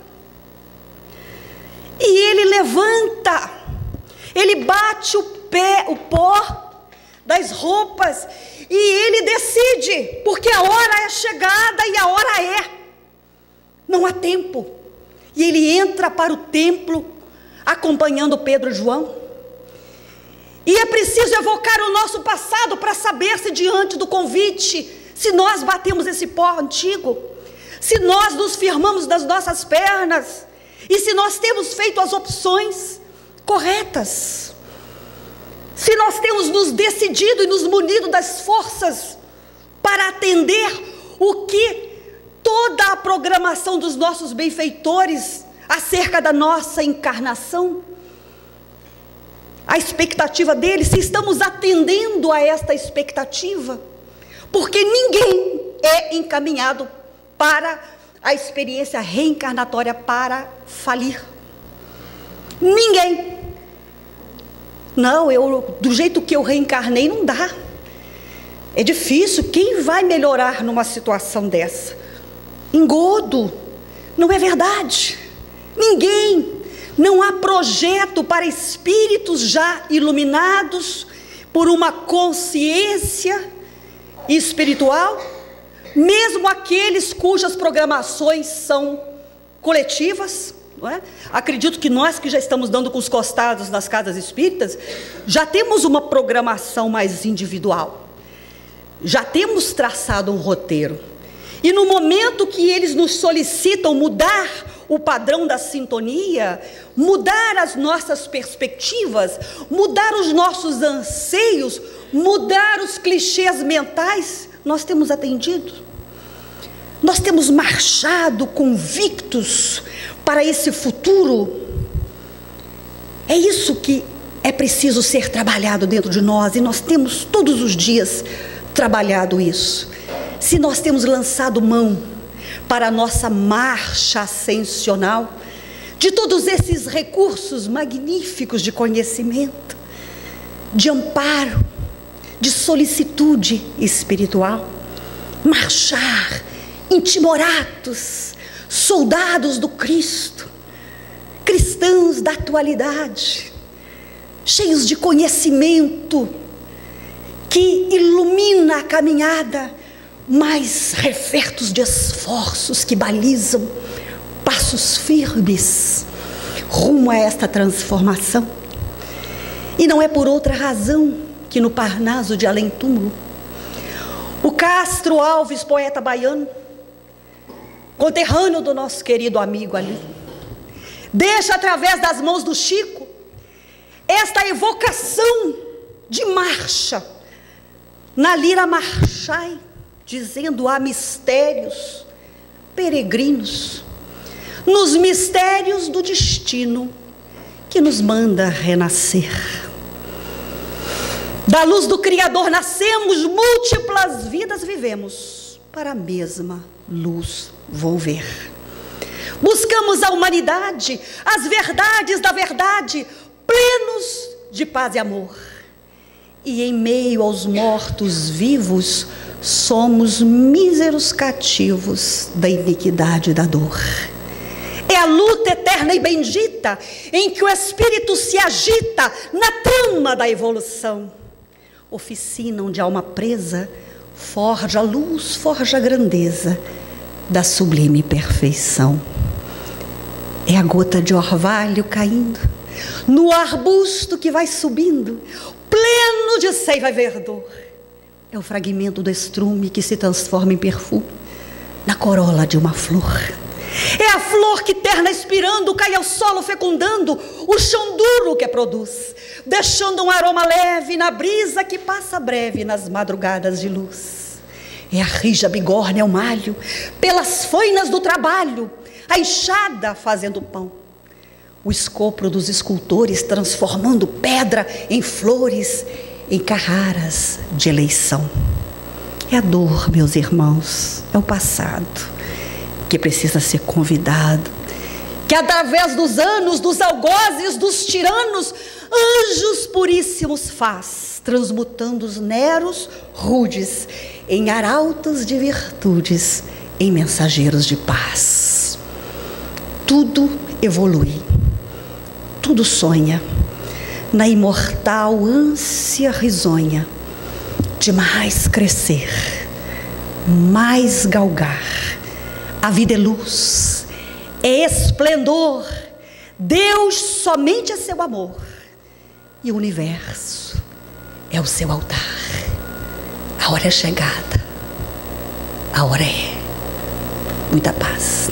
[SPEAKER 1] E ele levanta, ele bate o pó das roupas, e ele decide, porque a hora é chegada e a hora é, não há tempo. E ele entra para o templo, acompanhando Pedro e João. E é preciso evocar o nosso passado para saber se diante do convite, se nós batemos esse pó antigo, se nós nos firmamos das nossas pernas, e se nós temos feito as opções corretas, se nós temos nos decidido e nos munido das forças para atender o que toda a programação dos nossos benfeitores acerca da nossa encarnação, a expectativa deles, se estamos atendendo a esta expectativa, porque ninguém é encaminhado para a experiência reencarnatória para falir. Ninguém. Não, do jeito que eu reencarnei não dá. É difícil. Quem vai melhorar numa situação dessa? Engodo. Não é verdade. Ninguém. Não há projeto para espíritos já iluminados por uma consciência espiritual, mesmo aqueles cujas programações são coletivas, não é? Acredito que nós que já estamos dando com os costados nas casas espíritas, já temos uma programação mais individual, já temos traçado um roteiro, e no momento que eles nos solicitam mudar o padrão da sintonia, mudar as nossas perspectivas, mudar os nossos anseios, mudar os clichês mentais, nós temos atendido. Nós temos marchado convictos para esse futuro. É isso que é preciso ser trabalhado dentro de nós, e nós temos todos os dias trabalhado isso. Se nós temos lançado mão para a nossa marcha ascensional, de todos esses recursos magníficos de conhecimento, de amparo, de solicitude espiritual, marchar, intimoratos, soldados do Cristo, cristãos da atualidade, cheios de conhecimento, que ilumina a caminhada, mas refertos de esforços que balizam passos firmes rumo a esta transformação. E não é por outra razão que no Parnaso de Além Túmulo, o Castro Alves, poeta baiano, conterrâneo do nosso querido amigo ali, deixa através das mãos do Chico esta evocação de marcha na lira Marchai, dizendo: há mistérios peregrinos, nos mistérios do destino que nos manda renascer. Da luz do Criador nascemos, múltiplas vidas vivemos, para a mesma luz volver. Buscamos a humanidade, as verdades da verdade, plenos de paz e amor. E em meio aos mortos vivos, somos míseros cativos da iniquidade e da dor. É a luta eterna e bendita, em que o espírito se agita na trama da evolução. Oficina onde a alma presa forja a luz, forja a grandeza da sublime perfeição. É a gota de orvalho caindo no arbusto que vai subindo, pleno de seiva e verdor. É o fragmento do estrume que se transforma em perfume na corola de uma flor. É a flor que terna expirando cai ao solo fecundando o chão duro que produz, deixando um aroma leve na brisa que passa breve nas madrugadas de luz. É a rija bigorna, é o malho, pelas foinas do trabalho, a enxada fazendo pão, o escopro dos escultores transformando pedra em flores, em carraras de eleição. É a dor, meus irmãos, é o passado que precisa ser convidado, que através dos anos, dos algozes, dos tiranos, anjos puríssimos faz, transmutando os neros rudes em arautos de virtudes, em mensageiros de paz. Tudo evolui, tudo sonha, na imortal ânsia risonha de mais crescer, mais galgar. A vida é luz, é esplendor, Deus somente é seu amor, e o universo é o seu altar. A hora é chegada, a hora é muita paz.